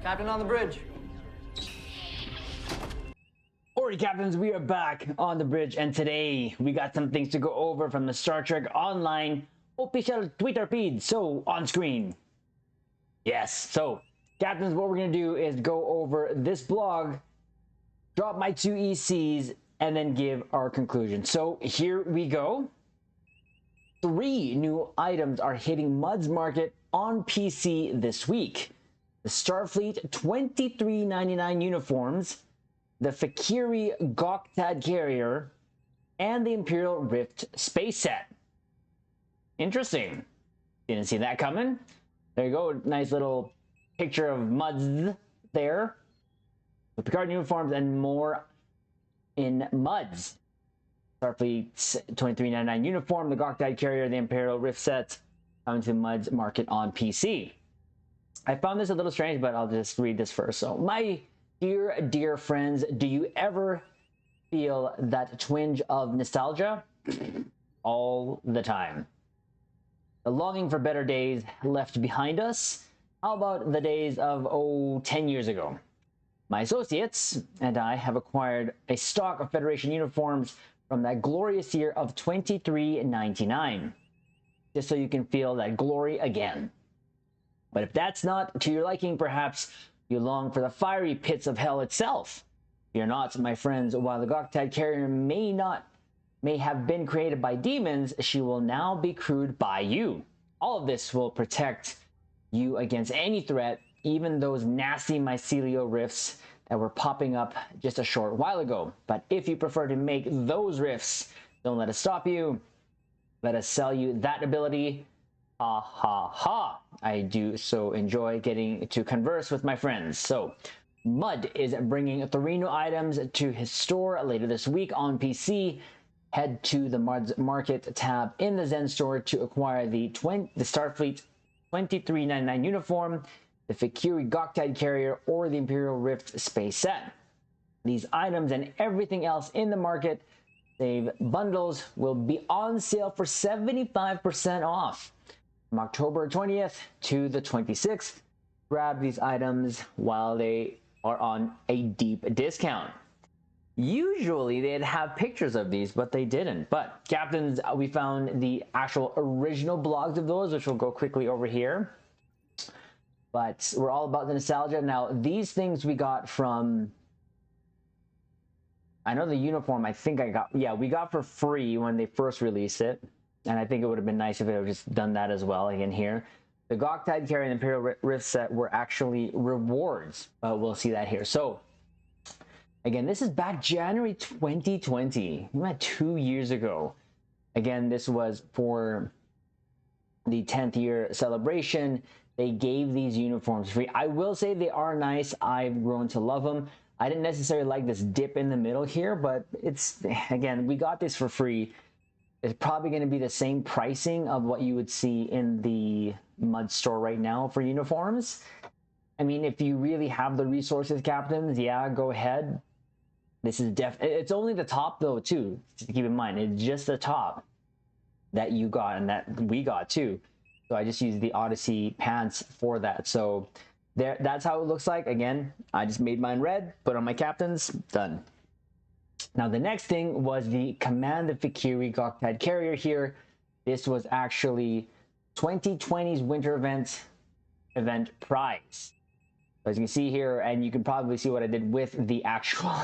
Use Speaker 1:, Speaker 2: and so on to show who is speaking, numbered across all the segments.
Speaker 1: Captain on the bridge.
Speaker 2: Alright, Captains, we are back on the bridge, and today we got some things to go over from the Star Trek Online official Twitter feed. So, on screen. Yes, so, Captains, what we're going to do is go over this blog, drop my 2 ECs, and then give our conclusion. So, here we go. 3 new items are hitting Mud's Market on PC this week. The Starfleet $23.99 uniforms, the Fek'ihri Gok'tad carrier, and the Imperial Rift space set. Interesting. Didn't see that coming. There you go. Nice little picture of Muds there. The Picard uniforms and more in Muds. Starfleet's $23.99 uniform, the Gok'tad carrier, the Imperial Rift set coming to Mud's Market on PC. I found this a little strange, but I'll just read this first. So, my dear friends, do you ever feel that twinge of nostalgia? All the time. The longing for better days left behind us? How about the days of, 10 years ago? My associates and I have acquired a stock of Federation uniforms from that glorious year of $23.99, just so you can feel that glory again. But if that's not to your liking, perhaps you long for the fiery pits of hell itself. Fear not, my friends, while the Gok'tad carrier may have been created by demons, she will now be crewed by you. All of this will protect you against any threat, even those nasty mycelial rifts that were popping up just a short while ago. But if you prefer to make those rifts, don't let us stop you. Let us sell you that ability. Ha ha ha. I do so enjoy getting to converse with my friends. So, Mud is bringing 3 new items to his store later this week on PC. Head to the Mud's Market tab in the Zen store to acquire the Starfleet $23.99 uniform, the Fek'ihri Gok'tad carrier, or the Imperial Rift space set. These items and everything else in the market save bundles will be on sale for 75% off from October 20th to the 26th. Grab these items while they are on a deep discount. Usually they'd have pictures of these, but they didn't. But Captains, we found the actual original blogs of those, which we'll go quickly over here. But we're all about the nostalgia. Now, these things we got from, I know the uniform I think I got, yeah, we got for free when they first released it. And I think it would have been nice if they had just done that as well again here. The Gok'tad carrier and Imperial Rift set were actually rewards. We'll see that here. So, again, this is back January 2020. We met 2 years ago. Again, this was for the 10th year celebration. They gave these uniforms free. I will say they are nice. I've grown to love them. I didn't necessarily like this dip in the middle here, but it's, again, we got this for free. It's probably going to be the same pricing of what you would see in the Mud store right now for uniforms. I mean, if you really have the resources, Captains, yeah, go ahead. This is it's only the top though too, to keep in mind. It's just the top that you got and that we got too. So I just used the Odyssey pants for that. So there, that's how it looks like. Again, I just made mine red, put on my Captains, done. Now the next thing was the Command the Fek'ihri Gok'tad carrier here. This was actually 2020's winter event prize. As you can see here, and you can probably see what I did with the actual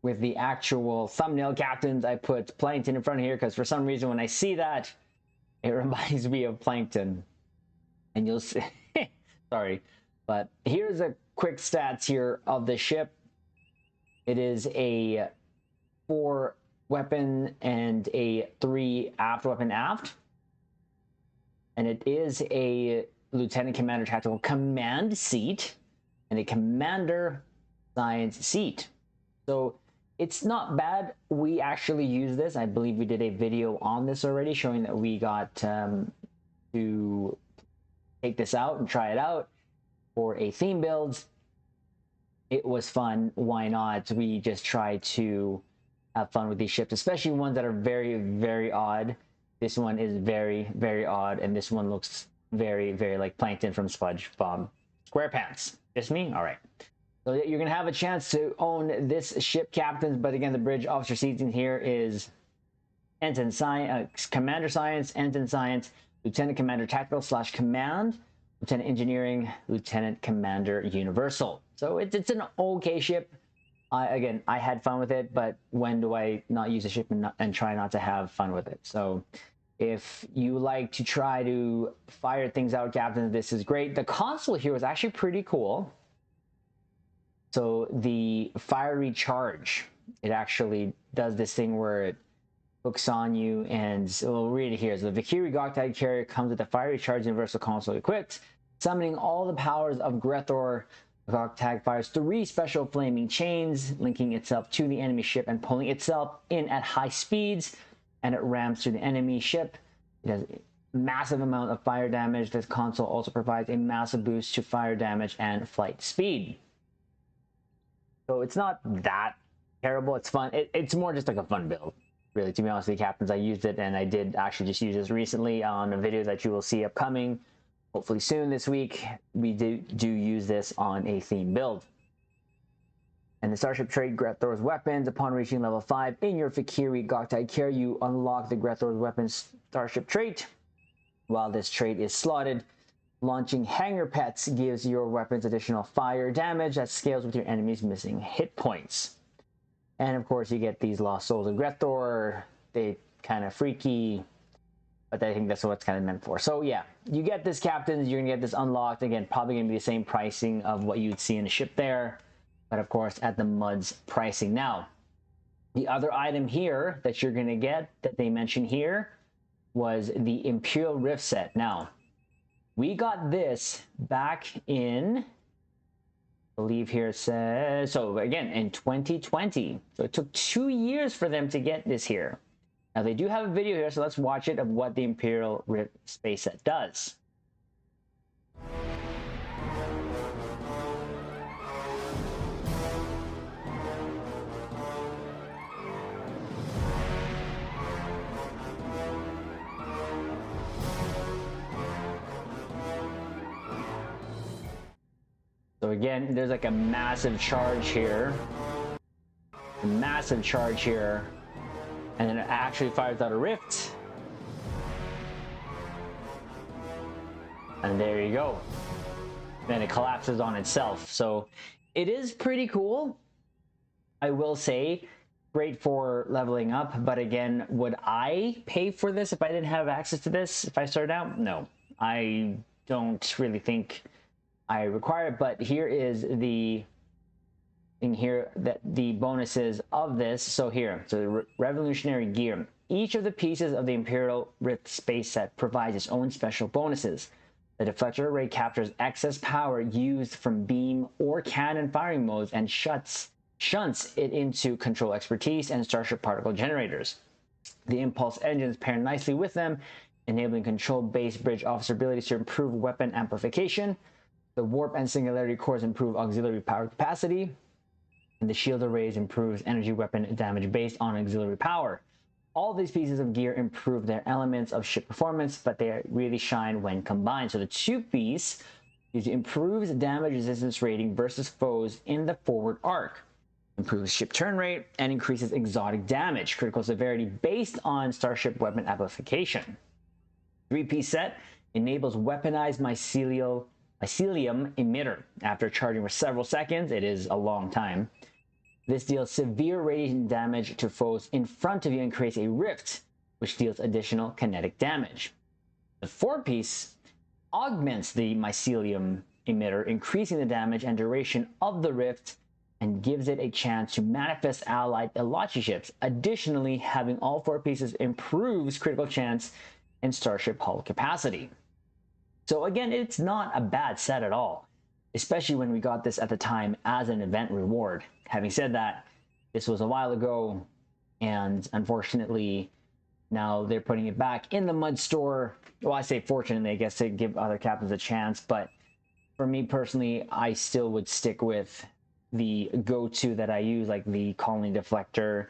Speaker 2: with the actual thumbnail, Captains. I put Plankton in front of here because for some reason when I see that, it reminds me of Plankton. And you'll see, sorry, but here's a quick stats here of the ship. It is a 4 weapon and a 3 aft weapon aft. And it is a Lieutenant Commander Tactical Command seat and a Commander Science seat. So it's not bad. We actually use this. I believe we did a video on this already showing that we got to take this out and try it out for a theme build. It was fun. Why not? We just try to have fun with these ships, especially ones that are very, very odd. This one is very, very odd, and this one looks very, very like Plankton from SpongeBob SquarePants. Just me? All right. So you're going to have a chance to own this ship, captains. But again, the bridge officer seating here is Ensign Science, Commander Science, Ensign Science, Lieutenant Commander Tactical / Command, Lieutenant Engineering, Lieutenant Commander Universal. So it's an okay ship. Again, I had fun with it, but when do I not use a ship and try not to have fun with it? So if you like to try to fire things out, captains, this is great. The console here was actually pretty cool. So the fiery charge, it actually does this thing where it hooks on you, and we'll read it here. So the Fek'ihri Gok'tad carrier comes with a fiery charge universal console equipped, summoning all the powers of Grethor. Gok'tad fires 3 special flaming chains, linking itself to the enemy ship and pulling itself in at high speeds, and it rams through the enemy ship. It has a massive amount of fire damage. This console also provides a massive boost to fire damage and flight speed. So it's not that terrible. It's fun. It's more just like a fun build, really, to be honest with you, captains. I used it, and I did actually just use this recently on a video that you will see upcoming. Hopefully soon this week, we do use this on a theme build. And the Starship trait, Grethor's weapons. Upon reaching level 5 in your Fek'ihri Gok'tad carrier, you unlock the Grethor's weapons Starship trait. While this trait is slotted, launching Hanger Pets gives your weapons additional fire damage that scales with your enemy's missing hit points. And of course, you get these Lost Souls of Grethor. They kind of freaky, but I think that's what it's kind of meant for. So yeah, you get this, captains. You're gonna get this unlocked. Again, probably gonna be the same pricing of what you'd see in a ship there, but of course at the MUD's pricing. Now, the other item here that you're gonna get that they mentioned here was the Imperial Rift set. Now, we got this back in, I believe here it says, so again, in 2020. So it took 2 years for them to get this here. Now, they do have a video here, so let's watch it of what the Imperial Rift space set does. So again, there's like a massive charge here. A massive charge here. And then it actually fires out a rift. And there you go. Then it collapses on itself. So it is pretty cool, I will say. Great for leveling up. But again, would I pay for this if I didn't have access to this if I started out? No, I don't really think I require it. But here is the in here that the bonuses of this. So here, so the revolutionary gear. Each of the pieces of the Imperial Rift space set provides its own special bonuses. The deflector array captures excess power used from beam or cannon firing modes and shunts it into control expertise and starship particle generators. The impulse engines pair nicely with them, enabling control-based bridge officer abilities to improve weapon amplification. The warp and singularity cores improve auxiliary power capacity. And the shield arrays improves energy weapon damage based on auxiliary power. All these pieces of gear improve their elements of ship performance, but they really shine when combined. So the 2-piece improves damage resistance rating versus foes in the forward arc, improves ship turn rate, and increases exotic damage, critical severity based on starship weapon amplification. 3-piece set enables weaponized mycelium emitter. After charging for several seconds, it is a long time. This deals severe radiation damage to foes in front of you and creates a rift, which deals additional kinetic damage. The 4-piece augments the mycelium emitter, increasing the damage and duration of the rift, and gives it a chance to manifest allied Elachi ships. Additionally, having all 4 pieces improves critical chance and starship hull capacity. So again, it's not a bad set at all, especially when we got this at the time as an event reward. Having said that, this was a while ago, and unfortunately, now they're putting it back in the MUD store. Well, I say fortunately, I guess, to give other captains a chance, but for me personally, I still would stick with the go-to that I use, like the colony deflector,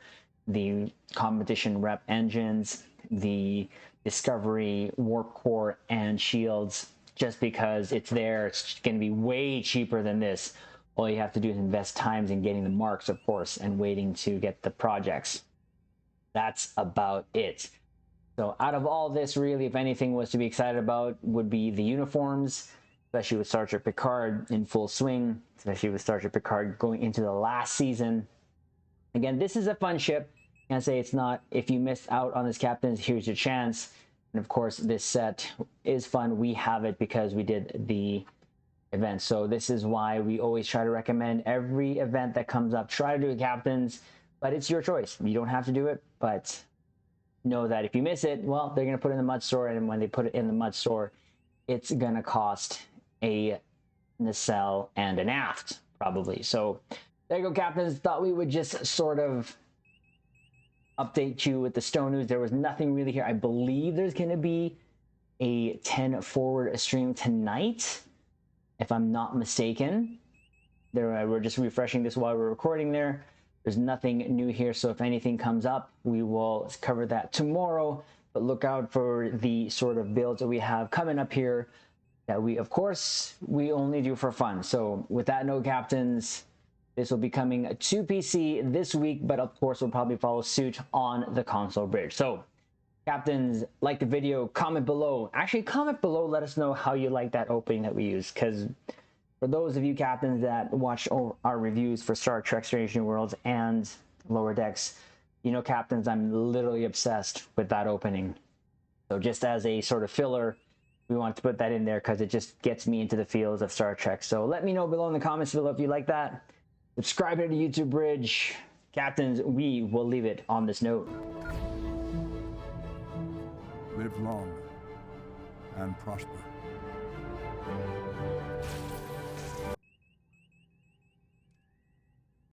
Speaker 2: the competition rep engines, the discovery warp core and shields, just because it's there. It's going to be way cheaper than this. All you have to do is invest times in getting the marks, of course, and waiting to get the projects. That's about it. So out of all this, really, if anything was to be excited about, would be the uniforms, especially with Star Trek Picard in full swing, especially with Star Trek Picard going into the last season. Again, this is a fun ship. I say it's not. If you missed out on this, Captains, here's your chance. And of course, this set is fun. We have it because we did the event. So this is why we always try to recommend every event that comes up. Try to do it, Captains, but it's your choice. You don't have to do it, but know that if you miss it, well, they're going to put it in the mud store. And when they put it in the mud store, it's going to cost a nacelle and an aft, probably. So there you go, Captains. Thought we would just sort of update you with the Stone news. There was nothing really here. I believe there's going to be a 10 forward stream tonight, if I'm not mistaken. We're just refreshing this while we're recording there. There's nothing new here, so if anything comes up, we will cover that tomorrow. But look out for the sort of builds that we have coming up here that we, of course, we only do for fun. So with that note, Captains, this will be coming to PC this week, but of course, we'll probably follow suit on the console bridge. So, Captains, like the video, comment below. Actually, comment below, let us know how you like that opening that we use. Because for those of you, Captains, that watch our reviews for Star Trek Strange New Worlds and Lower Decks, you know, Captains, I'm literally obsessed with that opening. So just as a sort of filler, we want to put that in there because it just gets me into the feels of Star Trek. So let me know below in the comments below if you like that. Subscribe to the YouTube Bridge. Captains, we will leave it on this note.
Speaker 1: Live long and prosper.